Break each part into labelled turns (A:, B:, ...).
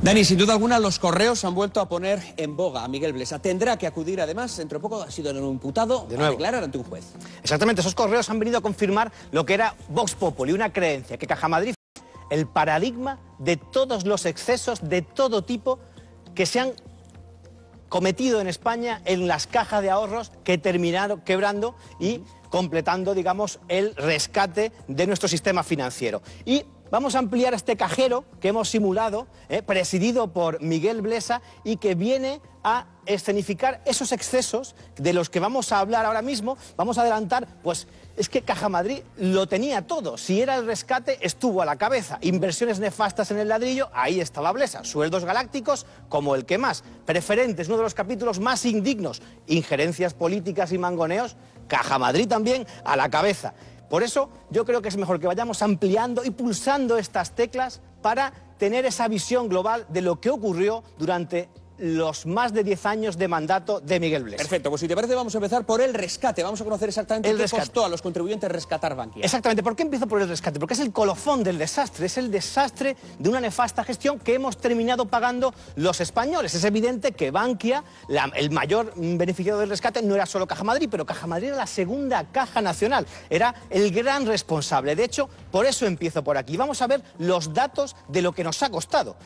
A: Dani, sin duda alguna los correos han vuelto a poner en boga a Miguel Blesa. Tendrá que acudir además, dentro de poco ha sido imputado, a declarar ante un juez.
B: Exactamente, esos correos han venido a confirmar lo que era Vox Populi, una creencia, que Caja Madrid fue el paradigma de todos los excesos de todo tipo que se han cometido en España en las cajas de ahorros que terminaron quebrando y completando, digamos, el rescate de nuestro sistema financiero. Y vamos a ampliar este cajero que hemos simulado, presidido por Miguel Blesa, y que viene a escenificar esos excesos de los que vamos a hablar ahora mismo. Vamos a adelantar, pues es que Caja Madrid lo tenía todo. Si era el rescate, estuvo a la cabeza. Inversiones nefastas en el ladrillo, ahí estaba Blesa. Sueldos galácticos, como el que más. Preferentes, uno de los capítulos más indignos. Injerencias políticas y mangoneos, Caja Madrid también a la cabeza. Por eso yo creo que es mejor que vayamos ampliando y pulsando estas teclas para tener esa visión global de lo que ocurrió durante los más de 10 años de mandato de Miguel Blesa.
A: Perfecto, pues si te parece vamos a empezar por el rescate. Vamos a conocer exactamente qué costó a los contribuyentes rescatar Bankia.
B: Exactamente, ¿por qué empiezo por el rescate? Porque es el colofón del desastre, es el desastre de una nefasta gestión que hemos terminado pagando los españoles. Es evidente que Bankia, el mayor beneficiario del rescate, no era solo Caja Madrid, pero Caja Madrid era la segunda caja nacional, era el gran responsable. De hecho, por eso empiezo por aquí. Vamos a ver los datos de lo que nos ha costado.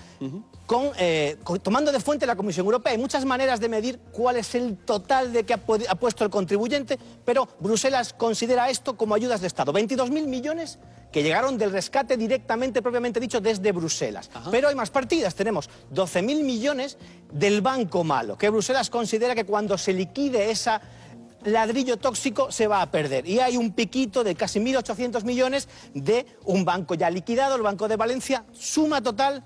B: Tomando de fuente la Comisión Europea, hay muchas maneras de medir cuál es el total de que ha puesto el contribuyente, pero Bruselas considera esto como ayudas de Estado. 22.000 millones que llegaron del rescate directamente, propiamente dicho, desde Bruselas. Pero hay más partidas, tenemos 12.000 millones del banco malo, que Bruselas considera que cuando se liquide esa ladrillo tóxico se va a perder. Y hay un piquito de casi 1.800 millones de un banco ya liquidado, el Banco de Valencia, suma total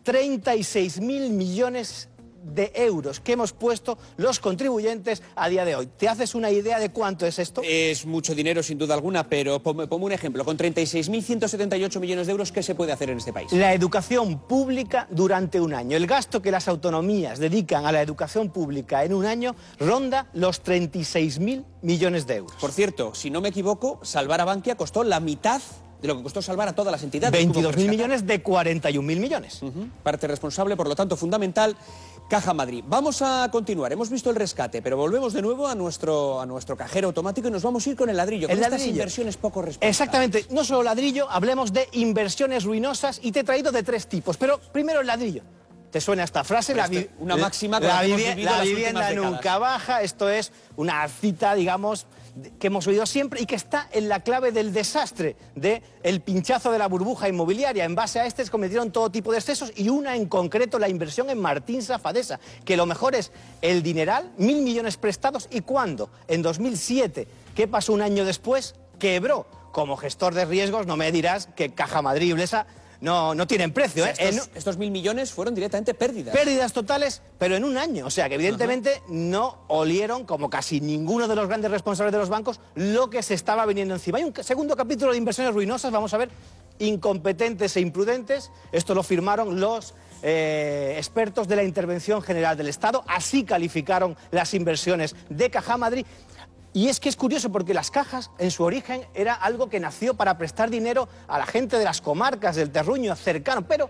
B: 36.000 millones de euros que hemos puesto los contribuyentes a día de hoy. ¿Te haces una idea de cuánto es esto?
A: Es mucho dinero sin duda alguna, pero ponme un ejemplo. Con 36.178 millones de euros, ¿qué se puede hacer en este país?
B: La educación pública durante un año. El gasto que las autonomías dedican a la educación pública en un año ronda los 36.000 millones de euros.
A: Por cierto, si no me equivoco, salvar a Bankia costó la mitad de lo que costó salvar a todas las entidades.
B: 22.000 millones de 41.000 millones.
A: Parte responsable, por lo tanto, fundamental, Caja Madrid. Vamos a continuar. Hemos visto el rescate, pero volvemos de nuevo a nuestro cajero automático y nos vamos a ir con el ladrillo, con estas inversiones poco responsables.
B: Exactamente. No solo ladrillo, hablemos de inversiones ruinosas y te he traído de 3 tipos. Pero primero el ladrillo. ¿Te suena esta frase?
A: Una máxima con la que hemos vivido
B: la
A: las
B: vivienda
A: últimas décadas.
B: Nunca baja. Esto es una cita, digamos, que hemos oído siempre y que está en la clave del desastre, del pinchazo de la burbuja inmobiliaria. En base a este se cometieron todo tipo de excesos y una en concreto, la inversión en Martín Safadesa, que lo mejor es el dineral, 1.000 millones prestados, y cuando en 2007, ¿qué pasó un año después? Quebró. Como gestor de riesgos no me dirás que Caja Madrid y Blesa no tienen precio.
A: O sea, estos 1.000 millones fueron directamente pérdidas.
B: Pérdidas totales, pero en un año. O sea, que evidentemente no olieron, como casi ninguno de los grandes responsables de los bancos, lo que se estaba viniendo encima. Hay un segundo capítulo de inversiones ruinosas, vamos a ver, incompetentes e imprudentes. Esto lo firmaron los expertos de la Intervención General del Estado. Así calificaron las inversiones de Caja Madrid. Y es que es curioso porque las cajas, en su origen, era algo que nació para prestar dinero a la gente de las comarcas del terruño cercano, pero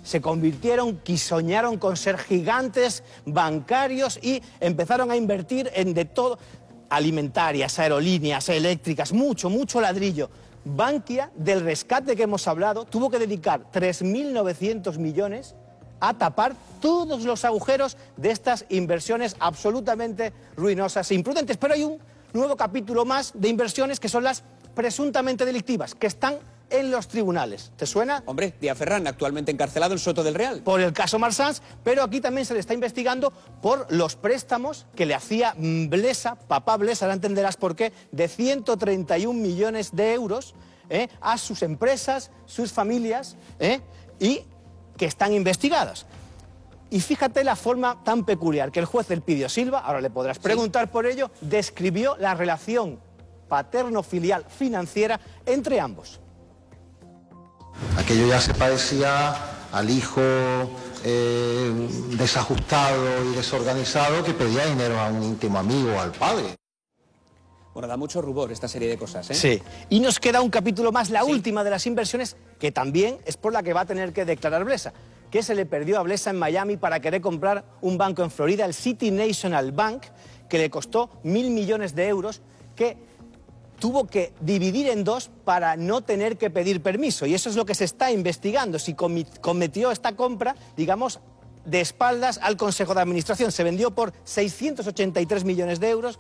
B: se convirtieron, soñaron con ser gigantes bancarios y empezaron a invertir en de todo, alimentarias, aerolíneas, eléctricas, mucho ladrillo. Bankia, del rescate que hemos hablado, tuvo que dedicar 3.900 millones a tapar todos los agujeros de estas inversiones absolutamente ruinosas e imprudentes. Pero hay un nuevo capítulo más de inversiones que son las presuntamente delictivas, que están en los tribunales. ¿Te suena?
A: Hombre, Díaz Ferrán, actualmente encarcelado en Soto del Real.
B: Por el caso Marsans, pero aquí también se le está investigando por los préstamos que le hacía Blesa, papá Blesa, ahora entenderás por qué, de 131 millones de euros a sus empresas, sus familias, y que están investigadas. Y fíjate la forma tan peculiar que el juez Elpidio Silva, ahora le podrás preguntar por ello, describió la relación paterno-filial financiera entre ambos.
C: Aquello ya se parecía al hijo desajustado y desorganizado que pedía dinero a un íntimo amigo, al padre.
A: Bueno, da mucho rubor esta serie de cosas, ¿eh?
B: Sí. Y nos queda un capítulo más, la última de las inversiones, que también es por la que va a tener que declarar Blesa. que se le perdió a Blesa en Miami para querer comprar un banco en Florida, el City National Bank, que le costó 1.000 millones de euros, que tuvo que dividir en dos para no tener que pedir permiso. Y eso es lo que se está investigando, si cometió esta compra, digamos, de espaldas al Consejo de Administración. Se vendió por 683 millones de euros,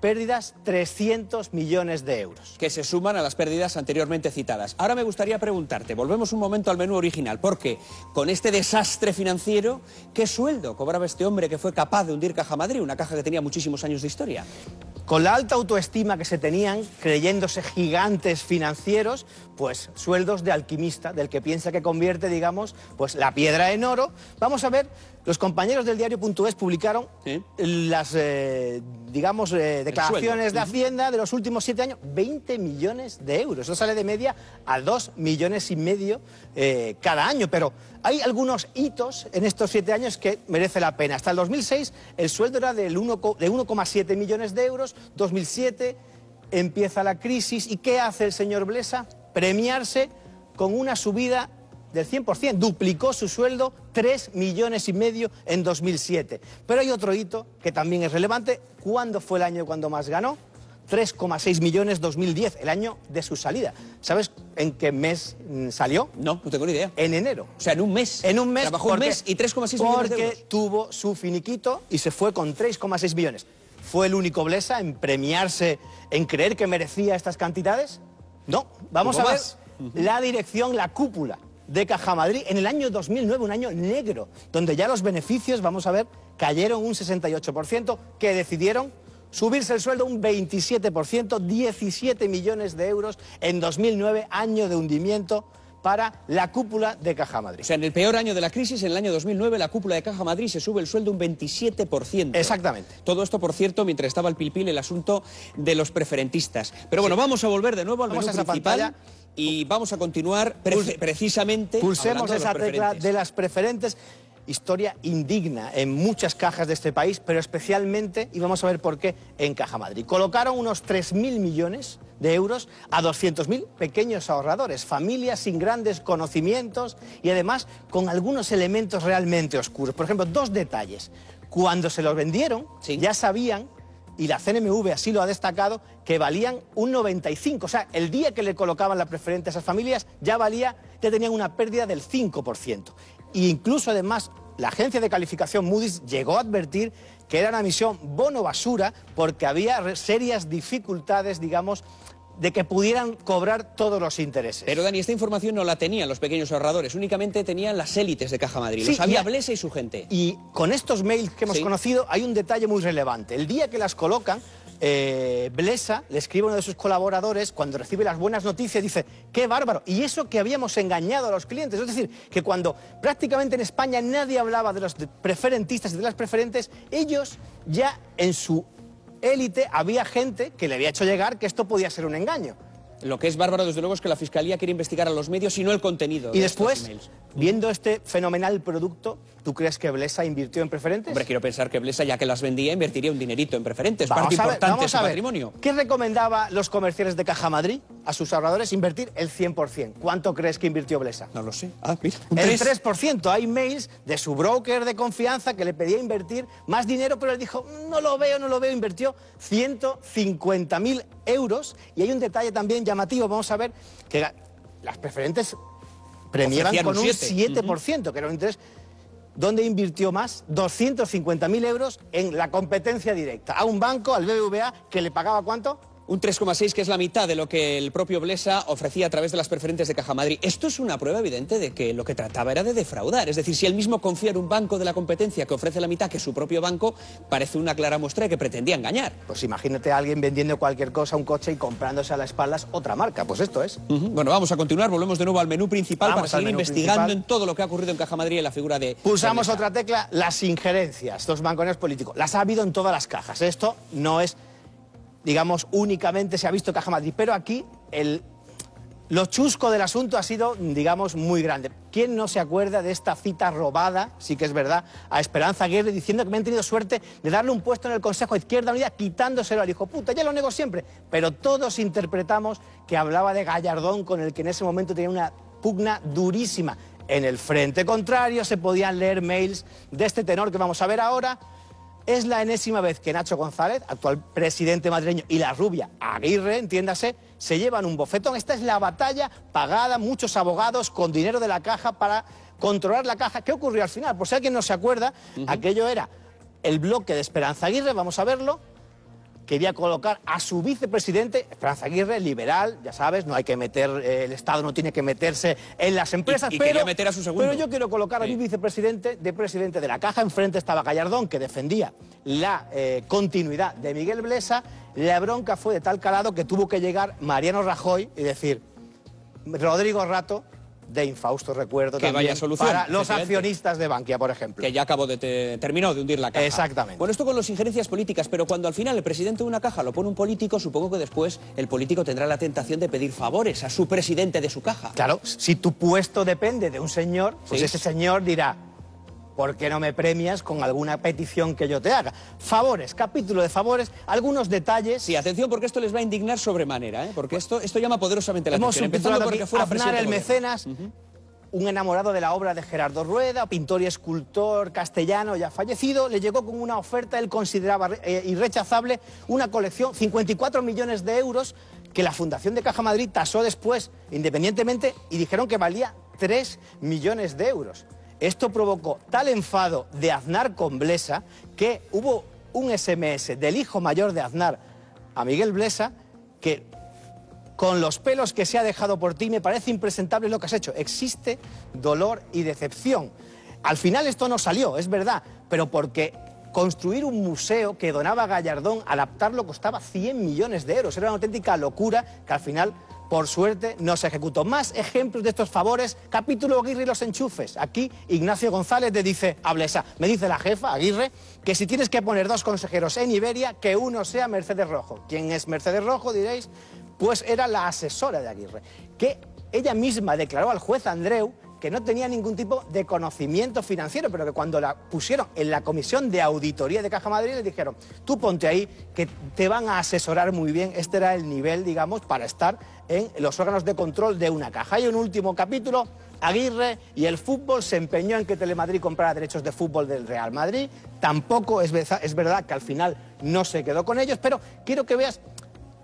B: pérdidas 300 millones de euros.
A: Que se suman a las pérdidas anteriormente citadas. Ahora me gustaría preguntarte, volvemos un momento al menú original, porque con este desastre financiero, ¿qué sueldo cobraba este hombre que fue capaz de hundir Caja Madrid, una caja que tenía muchísimos años de historia?
B: Con la alta autoestima que se tenían, creyéndose gigantes financieros, pues sueldos de alquimista, del que piensa que convierte, digamos, pues la piedra en oro. Vamos a ver, los compañeros del diario.es publicaron las, digamos, declaraciones de Hacienda de los últimos 7 años, 20 millones de euros. Eso sale de media a 2,5 millones cada año, pero hay algunos hitos en estos 7 años que merece la pena. Hasta el 2006 el sueldo era de 1,7 millones de euros, 2007 empieza la crisis y ¿qué hace el señor Blesa? Premiarse con una subida del 100%, duplicó su sueldo, 3,5 millones en 2007. Pero hay otro hito que también es relevante. ¿Cuándo fue el año cuando más ganó? 3,6 millones 2010, el año de su salida. ¿Sabes en qué mes salió?
A: No tengo ni idea.
B: En enero.
A: O sea, en un mes.
B: En un mes.
A: Trabajó un mes y 3,6 millones de euros.
B: Porque tuvo su finiquito y se fue con 3,6 millones. ¿Fue el único Blesa en premiarse, en creer que merecía estas cantidades? No. Vamos a ver la dirección, la cúpula de Caja Madrid en el año 2009, un año negro, donde ya los beneficios, vamos a ver, cayeron un 68%, que decidieron subirse el sueldo un 27%, 17 millones de euros en 2009, año de hundimiento para la cúpula de Caja Madrid.
A: O sea, en el peor año de la crisis, en el año 2009, la cúpula de Caja Madrid se sube el sueldo un 27%.
B: Exactamente.
A: Todo esto, por cierto, mientras estaba el pil el asunto de los preferentistas. Pero bueno, vamos a volver de nuevo al menú principal y vamos a continuar precisamente
B: pulsemos
A: hablando de
B: esa
A: los
B: tecla de las preferentes. Historia indigna en muchas cajas de este país, pero especialmente, y vamos a ver por qué, en Caja Madrid. Colocaron unos 3.000 millones de euros a 200.000 pequeños ahorradores, familias sin grandes conocimientos y además con algunos elementos realmente oscuros. Por ejemplo, 2 detalles. Cuando se los vendieron, ya sabían, y la CNMV así lo ha destacado, que valían un 95. O sea, el día que le colocaban la preferente a esas familias ya tenían una pérdida del 5%. E incluso además la agencia de calificación Moody's llegó a advertir que era una emisión bono basura porque había serias dificultades, digamos, de que pudieran cobrar todos los intereses.
A: Pero Dani, esta información no la tenían los pequeños ahorradores, únicamente tenían las élites de Caja Madrid, lo sabía Blesa y su gente.
B: Y con estos mails que hemos conocido hay un detalle muy relevante. El día que las colocan, Blesa le escribe a uno de sus colaboradores, cuando recibe las buenas noticias, dice, ¡qué bárbaro! Y eso que habíamos engañado a los clientes. Es decir, que cuando prácticamente en España nadie hablaba de los preferentistas y de las preferentes, ellos ya en su élite había gente que le había hecho llegar que esto podía ser un engaño.
A: Lo que es bárbaro, desde luego, es que la Fiscalía quiere investigar a los medios y no el contenido.
B: Y después, viendo este fenomenal producto, ¿tú crees que Blesa invirtió en preferentes?
A: Hombre, quiero pensar que Blesa, ya que las vendía, invertiría un dinerito en preferentes, parte importante de su patrimonio.
B: ¿Qué recomendaba los comerciales de Caja Madrid a sus ahorradores? Invertir el 100%. ¿Cuánto crees que invirtió Blesa?
A: No lo sé. Ah, mira,
B: el 3%. Hay mails de su broker de confianza que le pedía invertir más dinero, pero él dijo, no lo veo, invirtió 150.000 euros. Y hay un detalle también llamativo, vamos a ver, que las preferentes premiaban con un 7%, que era un interés. ¿Dónde invirtió más? 250.000 euros en la competencia directa. A un banco, al BBVA, que le pagaba ¿cuánto?
A: Un 3,6, que es la mitad de lo que el propio Blesa ofrecía a través de las preferentes de Caja Madrid. Esto es una prueba evidente de que lo que trataba era de defraudar. Es decir, si él mismo confía en un banco de la competencia que ofrece la mitad que su propio banco, parece una clara muestra de que pretendía engañar.
B: Pues imagínate a alguien vendiendo cualquier cosa, un coche, y comprándose a las espaldas otra marca. Pues esto es.
A: Bueno, vamos a continuar. Volvemos de nuevo al menú principal para seguir investigando en todo lo que ha ocurrido en Caja Madrid en la figura de...
B: Pulsamos otra tecla, las injerencias, los manconeos políticos. Las ha habido en todas las cajas. Esto no es... digamos, únicamente se ha visto Caja Madrid, pero aquí lo chusco del asunto ha sido, digamos, muy grande. ¿Quién no se acuerda de esta cita robada, sí que es verdad, a Esperanza Aguirre, diciendo que me han tenido suerte de darle un puesto en el Consejo de Izquierda Unida, quitándoselo al hijo puta? Ya lo nego siempre, pero todos interpretamos que hablaba de Gallardón, con el que en ese momento tenía una pugna durísima. En el frente contrario se podían leer mails de este tenor que vamos a ver ahora. Es la enésima vez que Nacho González, actual presidente madrileño, y la rubia Aguirre, entiéndase, se llevan un bofetón. Esta es la batalla pagada, muchos abogados con dinero de la Caja para controlar la Caja. ¿Qué ocurrió al final? Por si alguien no se acuerda, aquello era el bloque de Esperanza Aguirre, vamos a verlo. Quería colocar a su vicepresidente, Esperanza Aguirre, liberal, ya sabes, no hay que meter, el Estado no tiene que meterse en las empresas,
A: y quería meter a su segundo.
B: Pero yo quiero colocar a mi vicepresidente de presidente de la Caja. Enfrente estaba Gallardón, que defendía la continuidad de Miguel Blesa. La bronca fue de tal calado que tuvo que llegar Mariano Rajoy y decir, Rodrigo Rato, de infausto recuerdo
A: que
B: también
A: vaya solución,
B: para los accionistas de Bankia, por ejemplo.
A: Que ya terminó de hundir la Caja.
B: Exactamente.
A: Bueno, esto con las injerencias políticas, pero cuando al final el presidente de una Caja lo pone un político, supongo que después el político tendrá la tentación de pedir favores a su presidente de su Caja.
B: Claro, si tu puesto depende de un señor, pues
A: sí,
B: ese señor dirá, ¿por qué no me premias con alguna petición que yo te haga? Favores, capítulo de favores, algunos detalles.
A: Sí, atención, porque esto les va a indignar sobremanera, porque esto llama poderosamente la atención.
B: Empezando
A: porque fuera
B: Aznar el mecenas, un enamorado de la obra de Gerardo Rueda, pintor y escultor castellano ya fallecido, le llegó con una oferta, él consideraba irrechazable, una colección, 54 millones de euros, que la Fundación de Caja Madrid tasó después independientemente y dijeron que valía 3 millones de euros. Esto provocó tal enfado de Aznar con Blesa que hubo un SMS del hijo mayor de Aznar a Miguel Blesa que, con los pelos que se ha dejado por ti, me parece impresentable lo que has hecho. Existe dolor y decepción. Al final esto no salió, es verdad, pero porque construir un museo que donaba Gallardón, adaptarlo, costaba 100 millones de euros. Era una auténtica locura que al final, por suerte, no se ejecutó. Más ejemplos de estos favores. Capítulo Aguirre y los enchufes. Aquí Ignacio González le dice a Blesa, me dice la jefa, Aguirre, que si tienes que poner 2 consejeros en Iberia, que uno sea Mercedes Rojo. ¿Quién es Mercedes Rojo, diréis? Pues era la asesora de Aguirre, que ella misma declaró al juez Andreu que no tenía ningún tipo de conocimiento financiero, pero que cuando la pusieron en la comisión de auditoría de Caja Madrid le dijeron, tú ponte ahí, que te van a asesorar muy bien. Este era el nivel, digamos, para estar en los órganos de control de una Caja. Hay un último capítulo, Aguirre y el fútbol. Se empeñó en que Telemadrid comprara derechos de fútbol del Real Madrid. Tampoco es verdad que al final no se quedó con ellos, pero quiero que veas.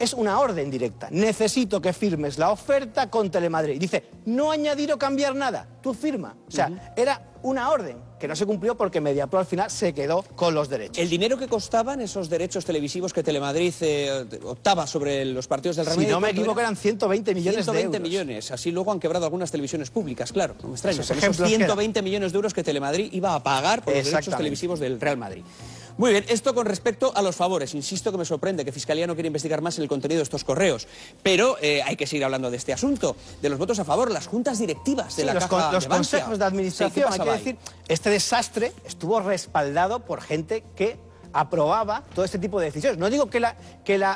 B: Es una orden directa. Necesito que firmes la oferta con Telemadrid. Dice, no añadir o cambiar nada. Tú firma. O sea, era una orden que no se cumplió porque Mediapro al final se quedó con los derechos.
A: ¿El dinero que costaban esos derechos televisivos que Telemadrid optaba sobre los partidos del Real Madrid?
B: Si no me equivoco, eran 120 millones de euros.
A: 120 millones. Así luego han quebrado algunas televisiones públicas, claro. No me extraña.
B: Esos ejemplos
A: 120 millones de euros que Telemadrid iba a pagar por los derechos televisivos del Real Madrid. Muy bien, esto con respecto a los favores. Insisto que me sorprende que Fiscalía no quiera investigar más el contenido de estos correos. Pero hay que seguir hablando de este asunto, de los votos a favor, las juntas directivas de la Caja.
B: Los consejos de administración, hay que decir, este desastre estuvo respaldado por gente que aprobaba todo este tipo de decisiones. No digo que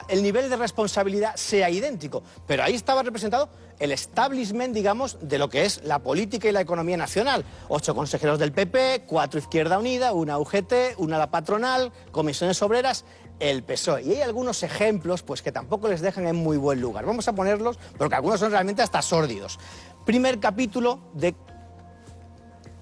B: el nivel de responsabilidad sea idéntico, pero ahí estaba representado el establishment, digamos, de lo que es la política y la economía nacional. 8 consejeros del PP, 4 Izquierda Unida, 1 UGT, 1 la patronal, comisiones obreras, el PSOE. Y hay algunos ejemplos pues que tampoco les dejan en muy buen lugar. Vamos a ponerlos porque algunos son realmente hasta sórdidos. Primer capítulo de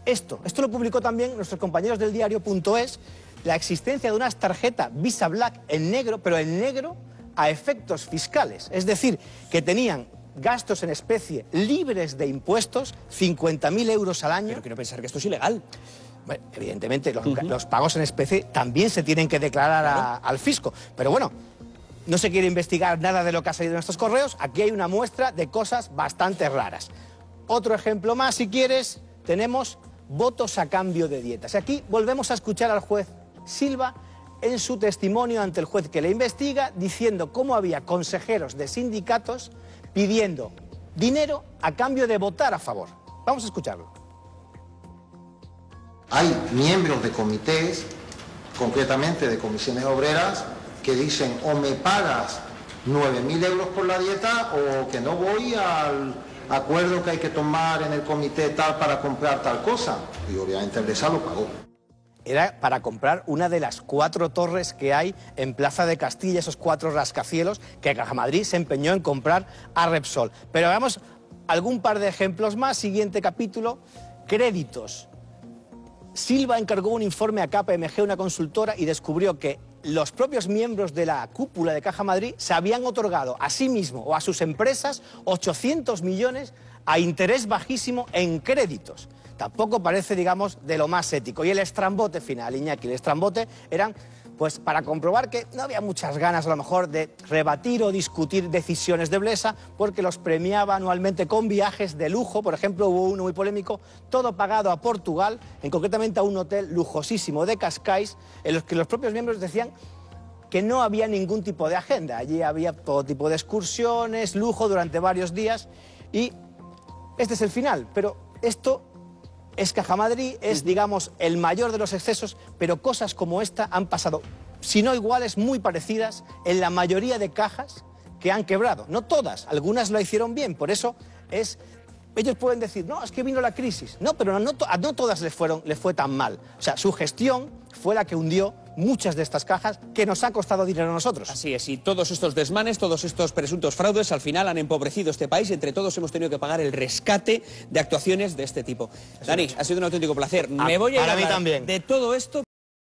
B: esto lo publicó también nuestros compañeros del diario.es, la existencia de unas tarjetas Visa Black en negro, pero en negro a efectos fiscales. Es decir, que tenían gastos en especie libres de impuestos, 50.000 euros al año.
A: Pero quiero pensar que esto es ilegal.
B: Bueno, evidentemente, los pagos en especie también se tienen que declarar al fisco. Pero bueno, no se quiere investigar nada de lo que ha salido en estos correos. Aquí hay una muestra de cosas bastante raras. Otro ejemplo más, si quieres, tenemos votos a cambio de dietas. Aquí volvemos a escuchar al juez Silva en su testimonio ante el juez que le investiga, diciendo cómo había consejeros de sindicatos pidiendo dinero a cambio de votar a favor. Vamos a escucharlo.
C: Hay miembros de comités, concretamente de comisiones obreras, que dicen o me pagas 9.000 euros por la dieta o que no voy al acuerdo que hay que tomar en el comité tal para comprar tal cosa. Y obviamente el Blesa lo pagó.
B: Era para comprar una de las 4 torres que hay en Plaza de Castilla, esos 4 rascacielos que Caja Madrid se empeñó en comprar a Repsol. Pero veamos algún par de ejemplos más. Siguiente capítulo, créditos. Silva encargó un informe a KPMG, una consultora, y descubrió que los propios miembros de la cúpula de Caja Madrid se habían otorgado a sí mismo o a sus empresas 800 millones a interés bajísimo en créditos. Tampoco parece, digamos, de lo más ético. Y el estrambote final, Iñaki, el estrambote eran, pues, para comprobar que no había muchas ganas, a lo mejor, de rebatir o discutir decisiones de Blesa, porque los premiaba anualmente con viajes de lujo. Por ejemplo, hubo uno muy polémico, todo pagado a Portugal, concretamente a un hotel lujosísimo de Cascais, en los que los propios miembros decían que no había ningún tipo de agenda. Allí había todo tipo de excursiones, lujo durante varios días, y este es el final. Pero esto es Caja Madrid, es, digamos, el mayor de los excesos, pero cosas como esta han pasado, si no iguales, muy parecidas, en la mayoría de cajas que han quebrado. No todas, algunas lo hicieron bien, por eso es... Ellos pueden decir, no, es que vino la crisis. No, pero no todas les fue tan mal. O sea, su gestión fue la que hundió muchas de estas cajas, que nos ha costado dinero a nosotros.
A: Así es, y todos estos desmanes, todos estos presuntos fraudes, al final han empobrecido este país y entre todos hemos tenido que pagar el rescate de actuaciones de este tipo. Dani, ha sido un auténtico placer. Me voy a
B: para mí
A: hablar
B: también
A: de todo esto.